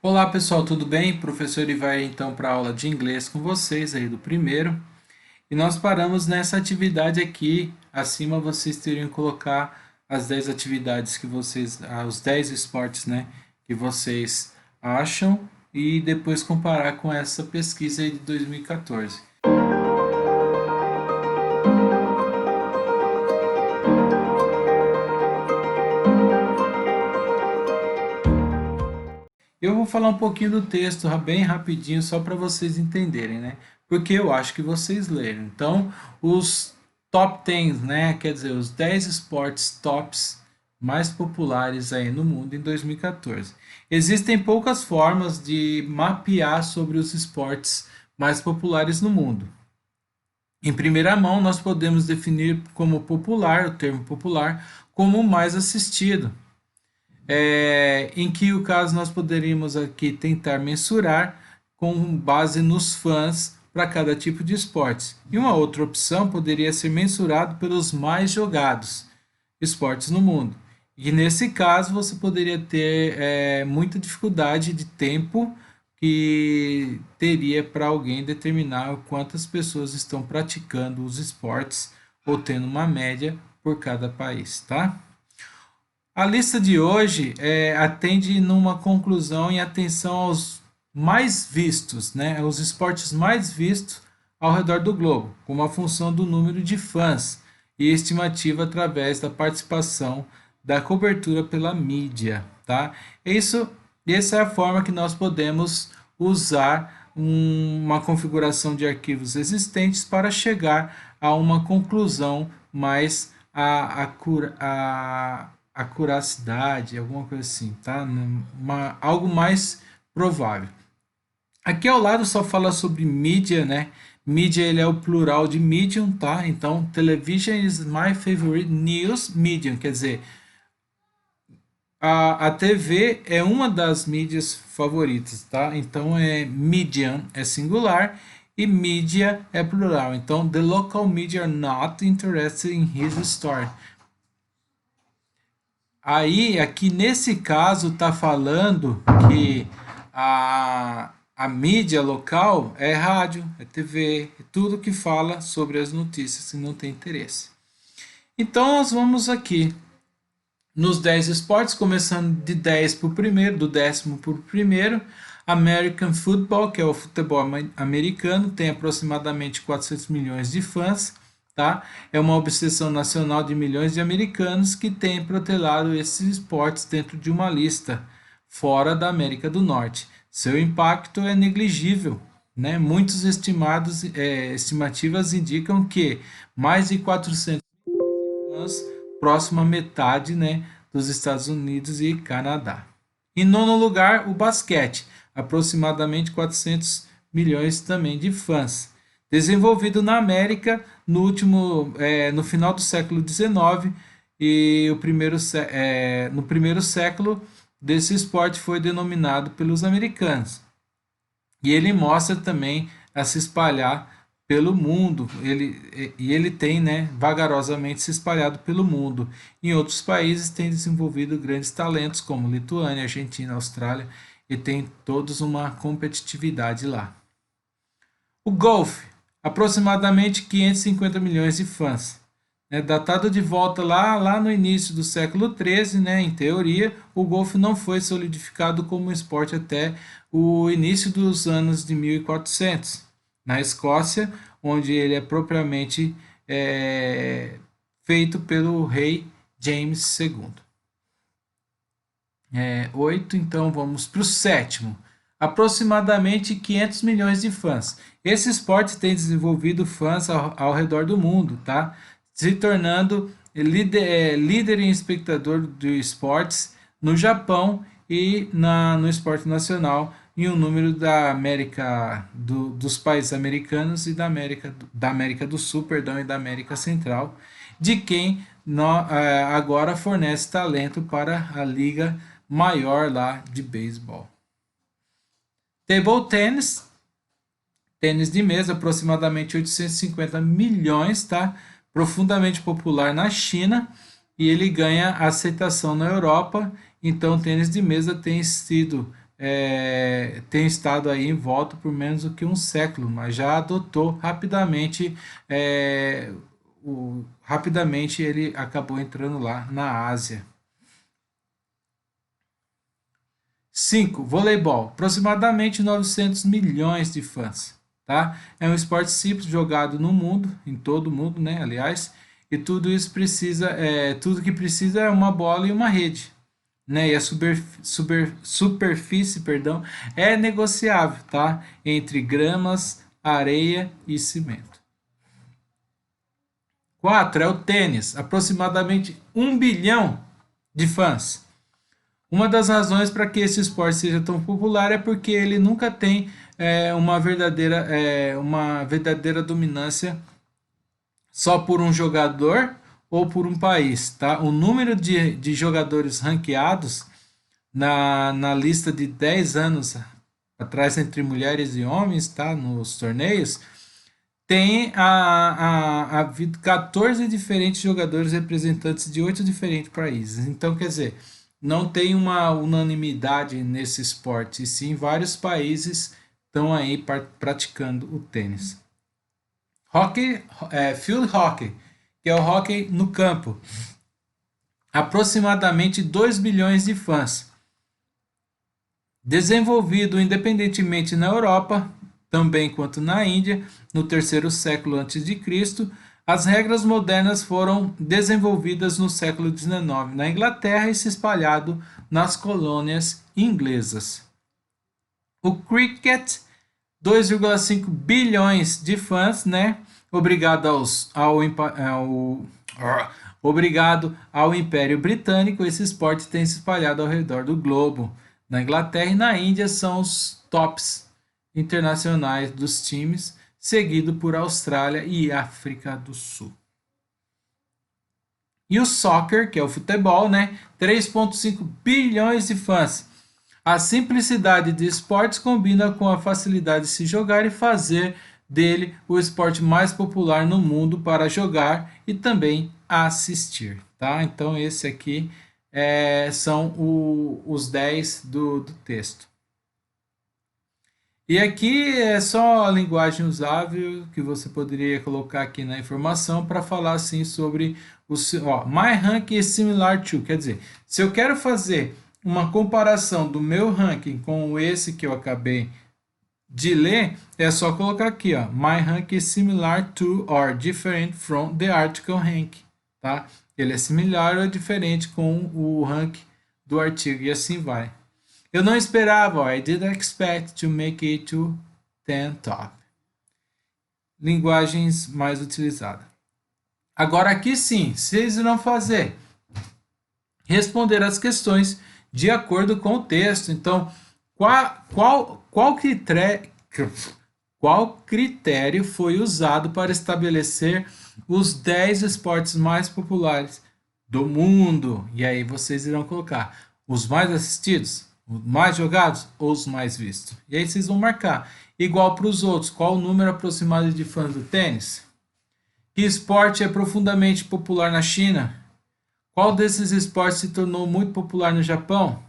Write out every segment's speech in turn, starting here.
Olá pessoal, tudo bem? Professor Ivar então para a aula de inglês com vocês aí do primeiro. E nós paramos nessa atividade aqui. Acima vocês teriam que colocar as 10 atividades que vocês, os 10 esportes, né, que vocês acham e depois comparar com essa pesquisa aí de 2014. Eu vou falar um pouquinho do texto bem rapidinho, só para vocês entenderem, né? Porque eu acho que vocês leram. Então, os top 10, né? Quer dizer, os 10 esportes tops mais populares aí no mundo em 2014. Existem poucas formas de mapear sobre os esportes mais populares no mundo. Em primeira mão, nós podemos definir como popular, o termo popular, como o mais assistido, em que o caso nós poderíamos aqui tentar mensurar com base nos fãs para cada tipo de esportes. E uma outra opção poderia ser mensurado pelos mais jogados esportes no mundo. E nesse caso você poderia ter muita dificuldade de tempo que teria para alguém determinar quantas pessoas estão praticando os esportes ou tendo uma média por cada país, tá? A lista de hoje atende numa conclusão em atenção aos mais vistos, né, os esportes mais vistos ao redor do globo, com uma função do número de fãs e estimativa através da participação da cobertura pela mídia, tá? Essa é a forma que nós podemos usar uma configuração de arquivos existentes para chegar a uma conclusão mais acuracidade, alguma coisa assim, tá? Algo mais provável. Aqui ao lado só fala sobre mídia, né? Mídia ele é o plural de medium, tá? Então, television is my favorite news medium, quer dizer, a TV é uma das mídias favoritas, tá? Então medium é singular e media é plural. Então, the local media are not interested in his story. Aí, aqui nesse caso, está falando que a mídia local é rádio, é TV, é tudo que fala sobre as notícias e não tem interesse. Então, nós vamos aqui nos 10 esportes, começando de 10 para o primeiro, do décimo para o primeiro. American Football, que é o futebol americano, tem aproximadamente 400 milhões de fãs. Tá? É uma obsessão nacional de milhões de americanos que têm protelado esses esportes dentro de uma lista fora da América do Norte. Seu impacto é negligível, né? Muitos estimativas indicam que mais de 400 milhões de fãs, próximo à metade, né, dos Estados Unidos e Canadá. Em nono lugar, o basquete, aproximadamente 400 milhões também de fãs. Desenvolvido na América no final do século XIX e no primeiro século desse esporte foi denominado pelos americanos. E ele mostra também a se espalhar pelo mundo. Ele tem, né, vagarosamente se espalhado pelo mundo. Em outros países tem desenvolvido grandes talentos como Lituânia, Argentina, Austrália e tem todos uma competitividade lá. O golfe, aproximadamente 550 milhões de fãs. Datado de volta lá no início do século XIII, né, em teoria, o golfe não foi solidificado como esporte até o início dos anos de 1400, na Escócia, onde ele é propriamente feito pelo rei James II. 8, então vamos para o sétimo. Aproximadamente 500 milhões de fãs. Esse esporte tem desenvolvido fãs ao redor do mundo, tá? Se tornando líder em espectador de esportes no Japão e no esporte nacional em um número da América dos países americanos e da América do Sul, perdão, e da América Central, de quem agora fornece talento para a liga maior lá de beisebol. Table tennis, tênis de mesa, aproximadamente 850 milhões, tá? Profundamente popular na China e ele ganha aceitação na Europa. Então, o tênis de mesa tem sido tem estado aí em volta por menos do que um século, mas já adotou rapidamente, rapidamente ele acabou entrando lá na Ásia. 5. Voleibol. Aproximadamente 900 milhões de fãs. Tá? É um esporte simples jogado no mundo, em todo o mundo, né? Aliás, e tudo isso precisa, tudo que precisa é uma bola e uma rede, né? E a superfície, perdão, é negociável, tá? Entre gramas, areia e cimento. 4 é o tênis, aproximadamente 1 bilhão de fãs. Uma das razões para que esse esporte seja tão popular é porque ele nunca tem uma verdadeira dominância só por um jogador ou por um país, tá? O número de jogadores ranqueados na lista de 10 anos atrás entre mulheres e homens, tá? Nos torneios, tem 14 diferentes jogadores representantes de 8 diferentes países. Então, quer dizer, não tem uma unanimidade nesse esporte, e sim vários países estão aí praticando o tênis. Hockey, field hockey, que é o hockey no campo. Aproximadamente 2 bilhões de fãs. Desenvolvido independentemente na Europa, também quanto na Índia, no terceiro século a.C., as regras modernas foram desenvolvidas no século XIX na Inglaterra e se espalhado nas colônias inglesas. O cricket, 2,5 bilhões de fãs, né? Obrigado ao Império Britânico, esse esporte tem se espalhado ao redor do globo. Na Inglaterra e na Índia são os tops internacionais dos times, seguido por Austrália e África do Sul. E o soccer, que é o futebol, né? 3,5 bilhões de fãs. A simplicidade de esportes combina com a facilidade de se jogar e fazer dele o esporte mais popular no mundo para jogar e também assistir, tá? Então esse aqui são os 10 do texto. E aqui é só a linguagem usável que você poderia colocar aqui na informação para falar assim sobre my ranking is similar to, quer dizer, se eu quero fazer uma comparação do meu ranking com esse que eu acabei de ler, é só colocar aqui, ó, my ranking is similar to or different from the article rank, tá? Ele é similar ou diferente com o rank do artigo e assim vai. Eu não esperava, I didn't expect to make it to 10 top. Linguagens mais utilizadas. Agora aqui sim, vocês irão fazer responder as questões de acordo com o texto. Então, qual critério foi usado para estabelecer os 10 esportes mais populares do mundo? E aí vocês irão colocar os mais assistidos, os mais jogados ou os mais vistos. E aí vocês vão marcar. Igual para os outros, qual o número aproximado de fãs do tênis? Que esporte é profundamente popular na China? Qual desses esportes se tornou muito popular no Japão?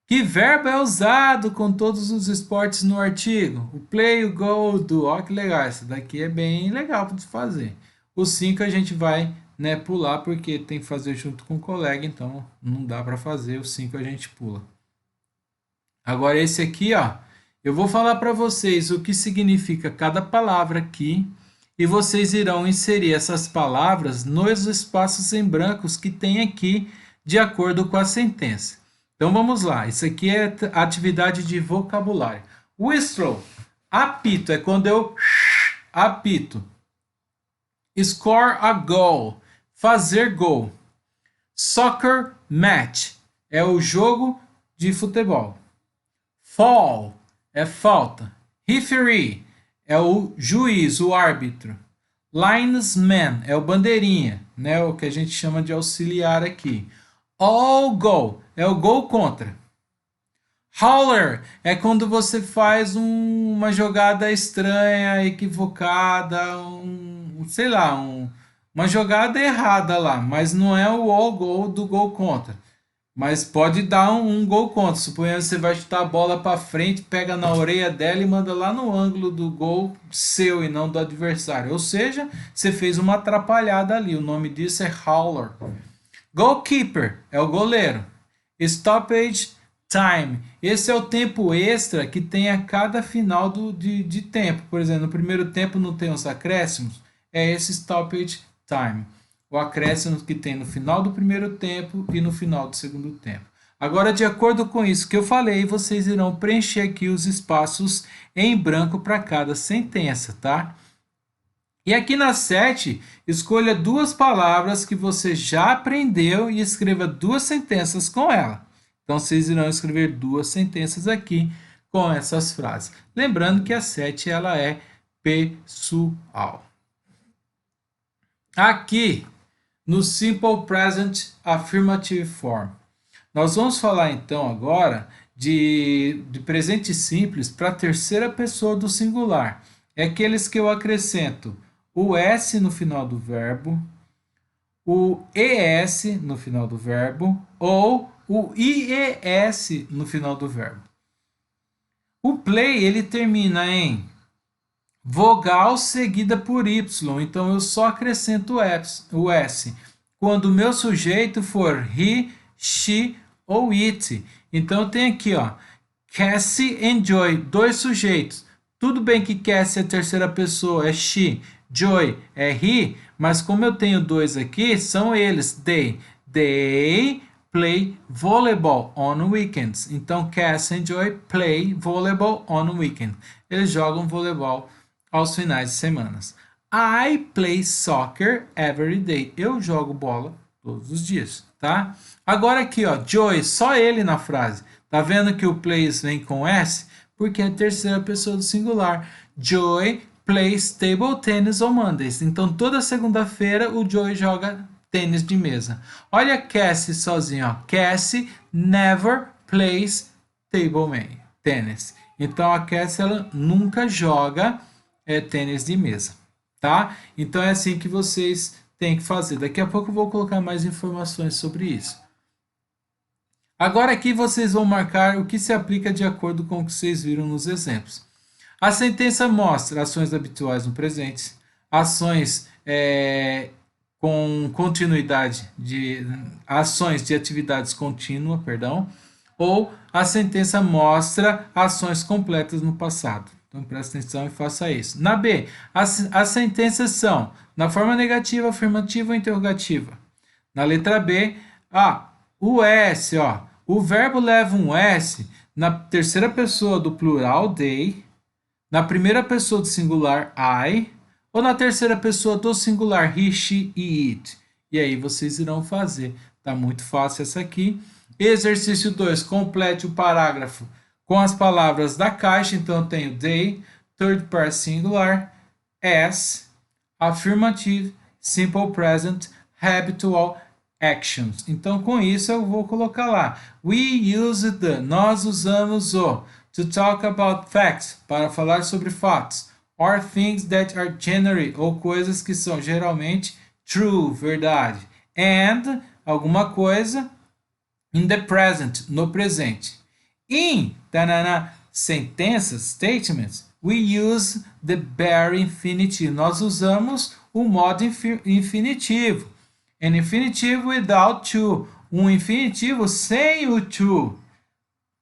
Que verbo é usado com todos os esportes no artigo? O play, o go, o do. Ó, que legal. Essa daqui é bem legal para fazer. O 5 a gente vai, né, pular porque tem que fazer junto com o colega, então não dá para fazer. O 5 a gente pula. Agora esse aqui, ó, eu vou falar para vocês o que significa cada palavra aqui e vocês irão inserir essas palavras nos espaços em brancos que tem aqui de acordo com a sentença. Então vamos lá, isso aqui é atividade de vocabulário. Whistle, apito, é quando eu apito. Score a goal, fazer gol. Soccer match, é o jogo de futebol. Foul, é falta. Referee, é o juiz, o árbitro. Linesman, é o bandeirinha, né, o que a gente chama de auxiliar aqui. All goal, é o gol contra. Howler, é quando você faz uma jogada estranha, equivocada, sei lá, uma jogada errada lá, mas não é o all goal do gol contra. Mas pode dar um gol contra. Suponhamos que você vai chutar a bola para frente, pega na orelha dela e manda lá no ângulo do gol seu e não do adversário. Ou seja, você fez uma atrapalhada ali. O nome disso é howler. Goalkeeper é o goleiro. Stoppage time. Esse é o tempo extra que tem a cada final de tempo. Por exemplo, no primeiro tempo não tem os acréscimos. É esse stoppage time. O acréscimo que tem no final do primeiro tempo e no final do segundo tempo. Agora, de acordo com isso que eu falei, vocês irão preencher aqui os espaços em branco para cada sentença, tá? E aqui na 7, escolha duas palavras que você já aprendeu e escreva duas sentenças com ela. Então, vocês irão escrever duas sentenças aqui com essas frases. Lembrando que a 7 ela é pessoal. Aqui, no Simple Present Affirmative Form, nós vamos falar então agora de presente simples para a terceira pessoa do singular. É aqueles que eu acrescento o S no final do verbo, o ES no final do verbo ou o IES no final do verbo. O play ele termina em vogal seguida por Y, então eu só acrescento o S. Quando o meu sujeito for he, she ou it. Então eu tenho aqui, ó, Cassie and Joy, dois sujeitos. Tudo bem que Cassie é a terceira pessoa, é she. Joy é he, mas como eu tenho dois aqui, são eles, they. They play volleyball on weekends. Então, Cass e Joy play volleyball on weekend. Eles jogam voleibol aos finais de semana. I play soccer every day. Eu jogo bola todos os dias, tá? Agora aqui, ó, Joy, só ele na frase. Tá vendo que o plays vem com S? Porque é a terceira pessoa do singular. Joy plays table tennis on Mondays. Então, toda segunda-feira o Joey joga tênis de mesa. Olha a Cassie sozinha, ó. Cassie never plays table tennis. Então, a Cassie ela nunca joga tênis de mesa, tá? Então, é assim que vocês têm que fazer. Daqui a pouco eu vou colocar mais informações sobre isso. Agora aqui vocês vão marcar o que se aplica de acordo com o que vocês viram nos exemplos. A sentença mostra ações habituais no presente, ações com continuidade ações de atividades contínua, perdão, ou a sentença mostra ações completas no passado. Então presta atenção e faça isso. Na B, as sentenças são na forma negativa, afirmativa ou interrogativa. Na letra B, o S, ó, o verbo leva um S na terceira pessoa do plural they, na primeira pessoa do singular I, ou na terceira pessoa do singular he, she e it. E aí vocês irão fazer. Tá muito fácil essa aqui. Exercício 2, complete o parágrafo com as palavras da caixa. Então eu tenho they, third person singular, as, affirmative, simple present, habitual, actions. Então com isso eu vou colocar lá. We use the, nós usamos o. To talk about facts, para falar sobre fatos. Or things that are generally, ou coisas que são geralmente true, verdade. And, alguma coisa, in the present, no presente. In, sentenças, statements, we use the bare infinitive. Nós usamos o modo infinitivo. An infinitive without to. Um infinitivo sem o to.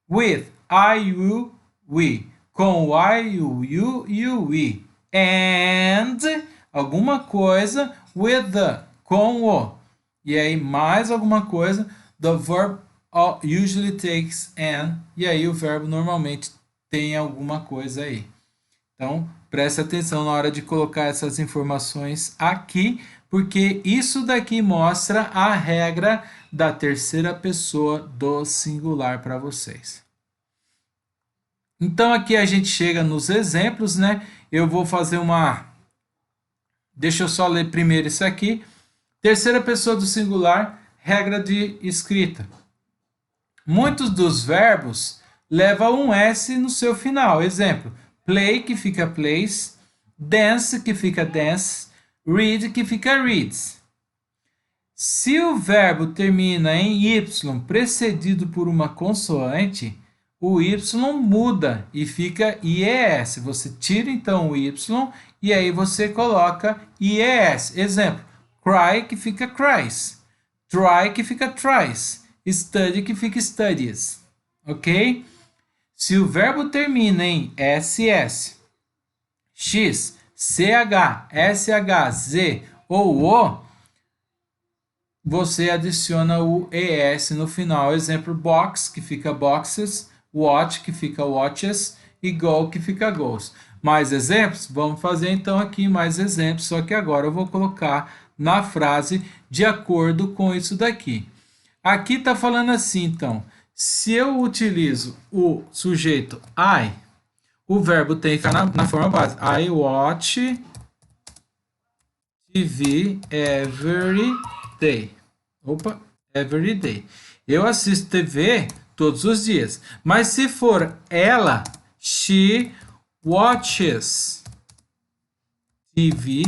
With. I, you, we. Com o I, o you e o we. And, alguma coisa, with the, com o. E aí, mais alguma coisa, the verb usually takes an. E aí, o verbo normalmente tem alguma coisa aí. Então, preste atenção na hora de colocar essas informações aqui, porque isso daqui mostra a regra da terceira pessoa do singular para vocês. Então aqui a gente chega nos exemplos, né? Eu vou fazer uma... Deixa eu só ler primeiro isso aqui. Terceira pessoa do singular, regra de escrita. Muitos dos verbos levam um S no seu final. Exemplo, play, que fica plays. Dance, que fica dance. Read, que fica reads. Se o verbo termina em Y precedido por uma consoante, o Y muda e fica IES. Você tira então o Y e aí você coloca IES. Exemplo, cry que fica cries, try que fica tries, study que fica studies. Ok? Se o verbo termina em SS, X, CH, SH, Z ou O, você adiciona o ES no final. Exemplo, box, que fica boxes, watch, que fica watches, e go, que fica goes. Mais exemplos? Vamos fazer então aqui mais exemplos, só que agora eu vou colocar na frase de acordo com isso daqui. Aqui está falando assim, então, se eu utilizo o sujeito I, o verbo tem que ficar na forma base. I watch TV every day. Opa, every day. Eu assisto TV todos os dias. Mas se for ela, she watches TV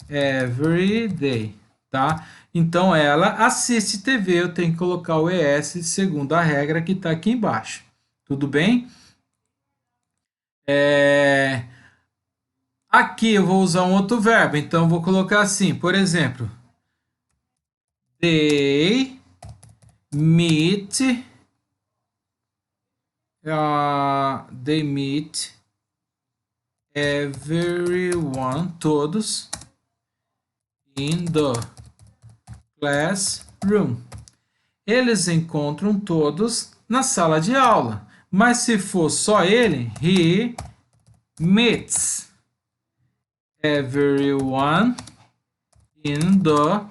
every day, tá? Então ela assiste TV, eu tenho que colocar o ES segundo a regra que está aqui embaixo. Tudo bem? Aqui eu vou usar um outro verbo, então eu vou colocar assim, por exemplo, they meet, they meet everyone, todos, in the classroom. Eles encontram todos na sala de aula. Mas se for só ele, he meets everyone in the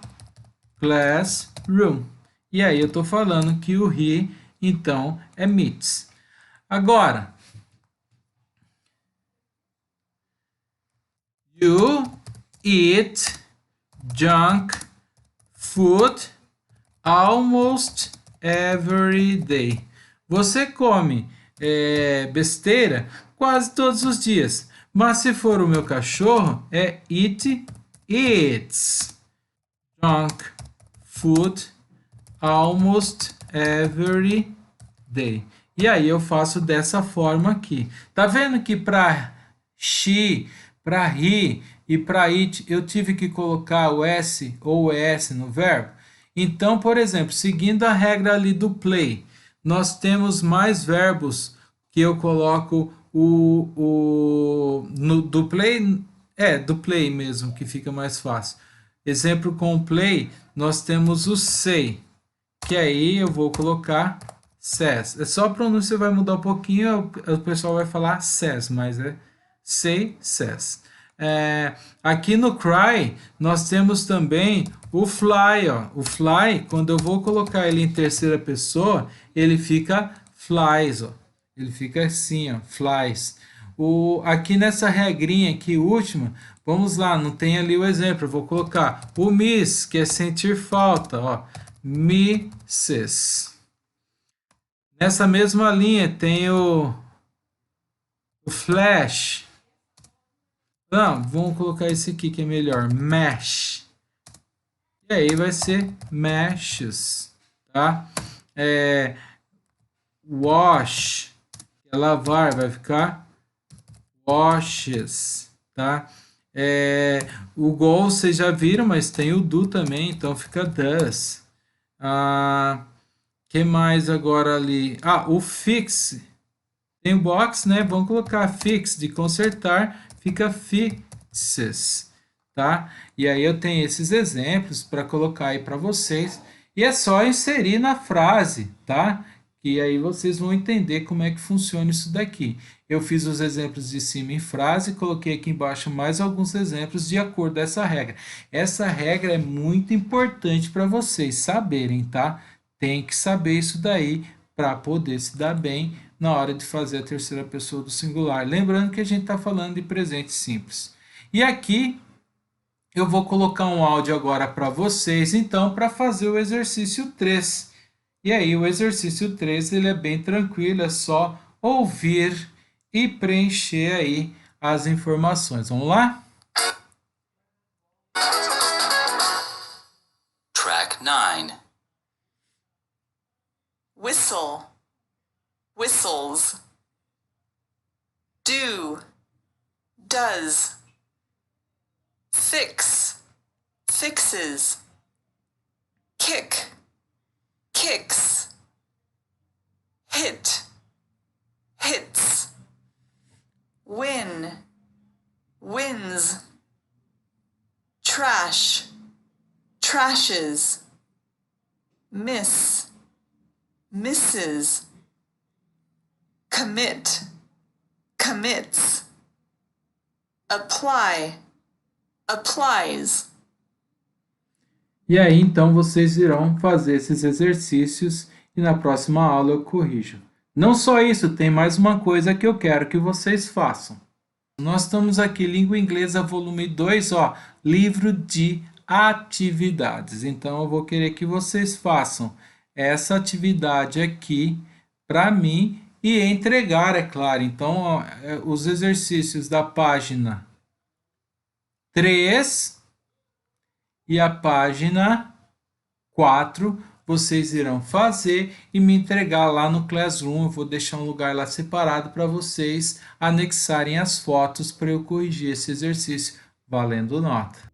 classroom. E aí eu estou falando que o he, então, é meets. Agora, you eat junk food almost every day. Você come besteira quase todos os dias. Mas se for o meu cachorro, é it eats junk food almost every day. E aí eu faço dessa forma aqui. Tá vendo que para she, para he e para it eu tive que colocar o s ou o es no verbo? Então, por exemplo, seguindo a regra ali do play, nós temos mais verbos que eu coloco do play, do play mesmo, que fica mais fácil. Exemplo com o play, nós temos o say, que aí eu vou colocar says. É só a pronúncia vai mudar um pouquinho, o pessoal vai falar says, mas é say, says. Aqui no cry, nós temos também o fly. Ó. O fly, quando eu vou colocar ele em terceira pessoa, ele fica flies. Ó. Ele fica assim, ó, flies. Aqui nessa regrinha aqui, última, vamos lá, não tem ali o exemplo. Eu vou colocar o miss, que é sentir falta. Ó, misses. Nessa mesma linha tem o flash. Não, vamos colocar esse aqui que é melhor, mesh. E aí vai ser meshes, tá? Wash, que é lavar, vai ficar washes, tá? O go vocês já viram, mas tem o do também, então fica does. Que mais agora ali? O fix. Tem o box, né? Vamos colocar fix de consertar, fica fixes, tá? E aí eu tenho esses exemplos para colocar aí para vocês. E é só inserir na frase, tá? E aí vocês vão entender como é que funciona isso daqui. Eu fiz os exemplos de cima em frase e coloquei aqui embaixo mais alguns exemplos de acordo com essa regra. Essa regra é muito importante para vocês saberem, tá? Tem que saber isso daí para poder se dar bem na hora de fazer a terceira pessoa do singular. Lembrando que a gente está falando de presente simples. E aqui eu vou colocar um áudio agora para vocês, então, para fazer o exercício 3. E aí o exercício 3 ele é bem tranquilo, é só ouvir e preencher aí as informações. Vamos lá? Track 9. whistle, whistles. Do, does. Fix, fixes. Kick, kicks. Hit, hits. Win, wins. Trash, trashes. Miss, misses. Commit, commits. Apply, applies. E aí, então, vocês irão fazer esses exercícios e na próxima aula eu corrijo. Não só isso, tem mais uma coisa que eu quero que vocês façam. Nós estamos aqui, Língua Inglesa, volume 2, ó, livro de atividades. Então, eu vou querer que vocês façam essa atividade aqui para mim e entregar, é claro. Então, ó, os exercícios da página 3 e a página 4 vocês irão fazer e me entregar lá no Classroom. Eu vou deixar um lugar lá separado para vocês anexarem as fotos para eu corrigir esse exercício valendo nota.